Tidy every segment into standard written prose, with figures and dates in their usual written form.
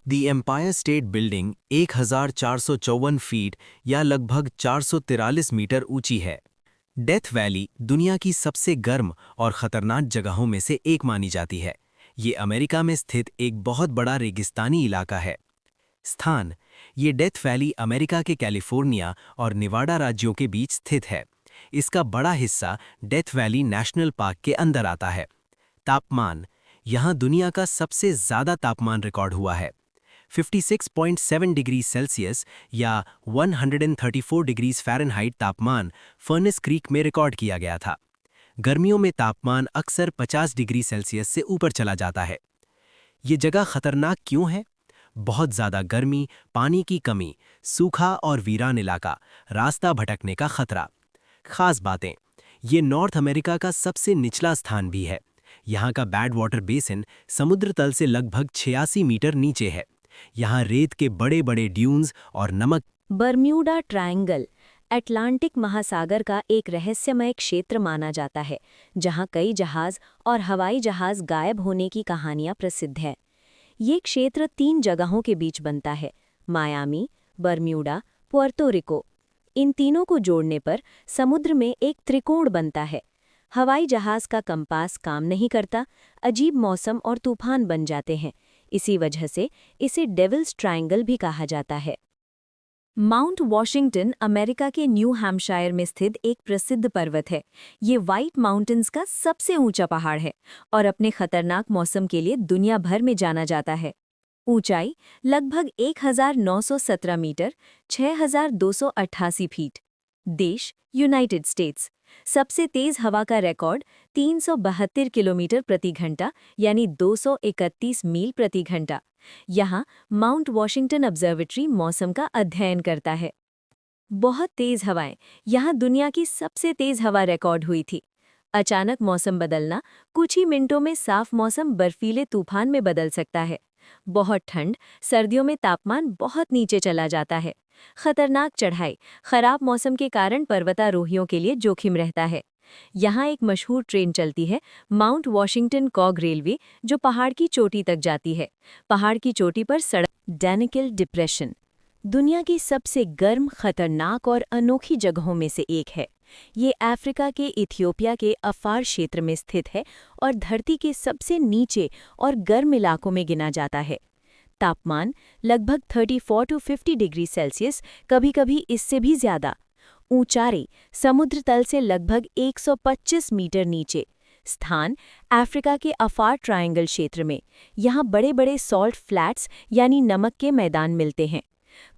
The Empire State Building 1454 feet या लगभग 443 metre ऊंची है। डेथ वैली दुनिया की सबसे गर्म और खतरनाक जगहों में से एक मानी जाती है। ये अमेरिका में स्थित एक बहुत बड़ा रेगिस्तानी इलाका है। स्थान: ये डेथ वैली अमेरिका के कैलिफोर्निया और निवाडा राज्यों के बीच स्थित है। इसका बड़ा हिस्सा डेथ वैली नेशनल पार्क के अंदर आता है। तापमान: यहाँ दुनिया का सबसे ज़्यादा तापमान रिकॉर्ड हुआ है। 56.7 डिग्री सेल्सियस या 134 डिग्री फ़ारेनहाइट तापमान फर्नेस क्रीक में रिकॉर्ड किया गया था। गर्मियों में तापमान अक्सर 50 डिग्री सेल्सियस से ऊपर चला जाता है। ये जगह खतरनाक क्यों है? बहुत ज़्यादा गर्मी, पानी की कमी, सूखा और वीरान इलाका, रास्ता भटकने का खतरा। खास बातें: ये नॉर्थ अमेरिका का सबसे निचला स्थान भी है। यहाँ का बैड वाटर बेसिन समुद्र तल से लगभग 86 मीटर नीचे है। यहाँ रेत के बड़े बड़े ड्यून्स और नमक। बर्म्यूडा ट्रायंगल अटलांटिक महासागर का एक रहस्यमय क्षेत्र माना जाता है, जहाँ कई जहाज और हवाई जहाज गायब होने की कहानियाँ प्रसिद्ध है। ये क्षेत्र 3 जगहों के बीच बनता है: मायामी, बर्म्यूडा, पुर्तो रिको। इन तीनों को जोड़ने पर समुद्र में एक त्रिकोण बनता है। हवाई जहाज का कंपास काम नहीं करता, अजीब मौसम और तूफान बन जाते हैं। इसी वजह से इसे डेविल्स ट्रायंगल भी कहा जाता है। माउंट वॉशिंगटन अमेरिका के न्यू हैम्पशायर में स्थित एक प्रसिद्ध पर्वत है। ये व्हाइट माउंटेन्स का सबसे ऊंचा पहाड़ है और अपने खतरनाक मौसम के लिए दुनिया भर में जाना जाता है। ऊंचाई लगभग 1917 मीटर 6288 फीट। देश यूनाइटेड स्टेट्स। सबसे तेज हवा का रिकॉर्ड 372 किलोमीटर प्रति घंटा यानी 231 मील प्रति घंटा। यहाँ माउंट वॉशिंगटन ऑब्जर्वेटरी मौसम का अध्ययन करता है। बहुत तेज हवाएं। यहाँ दुनिया की सबसे तेज हवा रिकॉर्ड हुई थी। अचानक मौसम बदलना, कुछ ही मिनटों में साफ मौसम बर्फीले तूफान में बदल सकता है। बहुत ठंड, सर्दियों में तापमान बहुत नीचे चला जाता है। खतरनाक चढ़ाई, खराब मौसम के कारण पर्वतारोहियों के लिए जोखिम रहता है। यहाँ एक मशहूर ट्रेन चलती है, माउंट वॉशिंगटन कॉग रेलवे, जो पहाड़ की चोटी तक जाती है। पहाड़ की चोटी पर सड़क। डैनिकल डिप्रेशन दुनिया की सबसे गर्म, खतरनाक और अनोखी जगहों में से एक है। ये अफ्रीका के इथियोपिया के अफार क्षेत्र में स्थित है और धरती के सबसे नीचे और गर्म इलाकों में गिना जाता है। तापमान लगभग 34 to 50 डिग्री सेल्सियस, कभी-कभी इससे भी ज़्यादा। ऊंचाई समुद्र तल से लगभग 125 मीटर नीचे। स्थान अफ्रीका के अफार ट्रायंगल क्षेत्र में। यहाँ बड़े बड़े सॉल्ट फ्लैट्स यानी नमक के मैदान मिलते हैं।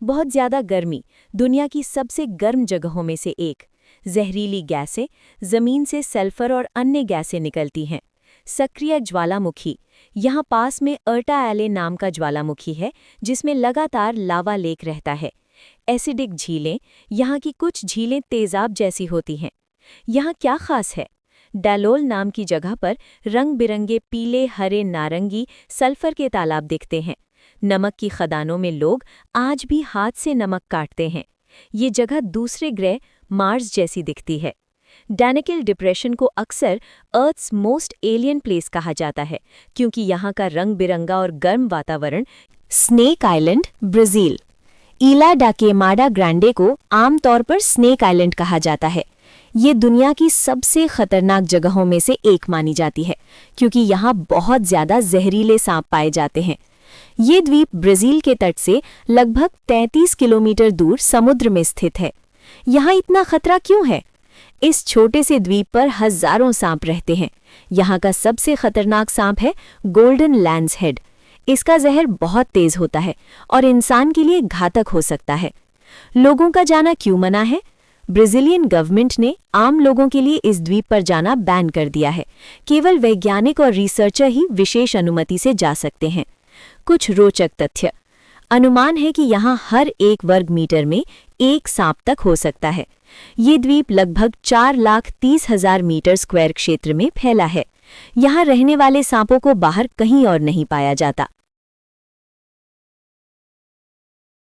बहुत ज़्यादा गर्मी दुनिया की सबसे गर्म जगहों में से एक। जहरीली गैसें, ज़मीन से सल्फर और अन्य गैसें निकलती हैं। सक्रिय ज्वालामुखी यहाँ पास में अर्टा एले नाम का ज्वालामुखी है, जिसमें लगातार लावा लेक रहता है। एसिडिक झीलें यहाँ की कुछ झीलें तेज़ाब जैसी होती हैं। यहाँ क्या खास है? डैलोल नाम की जगह पर रंग बिरंगे पीले, हरे, नारंगी सल्फर के तालाब दिखते हैं। नमक की खदानों में लोग आज भी हाथ से नमक काटते हैं। ये जगह दूसरे ग्रह मार्स जैसी दिखती है। डैनिकल डिप्रेशन को अक्सर अर्थ्स मोस्ट एलियन प्लेस कहा जाता है, क्योंकि यहाँ का रंग बिरंगा और गर्म वातावरण। Snake island, Brazil. इला डा क्वेमाडा ग्रांडे को आमतौर पर स्नेक आइलैंड कहा जाता है। ये दुनिया की सबसे खतरनाक जगहों में से एक मानी जाती है, क्योंकि यहाँ बहुत ज़्यादा जहरीले सांप पाए जाते हैं। ये द्वीप ब्राज़ील के तट से लगभग 33 किलोमीटर दूर समुद्र में स्थित है। यहाँ इतना खतरा क्यों है? इस छोटे से द्वीप पर हजारों सांप रहते हैं। यहाँ का सबसे खतरनाक सांप है गोल्डन लैंड्स हेड। इसका जहर बहुत तेज होता है और इंसान के लिए घातक हो सकता है। लोगों का जाना क्यों मना है? ब्राज़ीलियन गवर्नमेंट ने आम लोगों के लिए इस द्वीप पर जाना बैन कर दिया है। केवल वैज्ञानिक और रिसर्चर ही विशेष अनुमति से जा सकते हैं। कुछ रोचक तथ्य। अनुमान है कि यहाँ हर 1 वर्ग मीटर में एक सांप तक हो सकता है। ये द्वीप लगभग 4,30,000 मीटर स्क्वायर क्षेत्र में फैला है। यहाँ रहने वाले सांपों को बाहर कहीं और नहीं पाया जाता।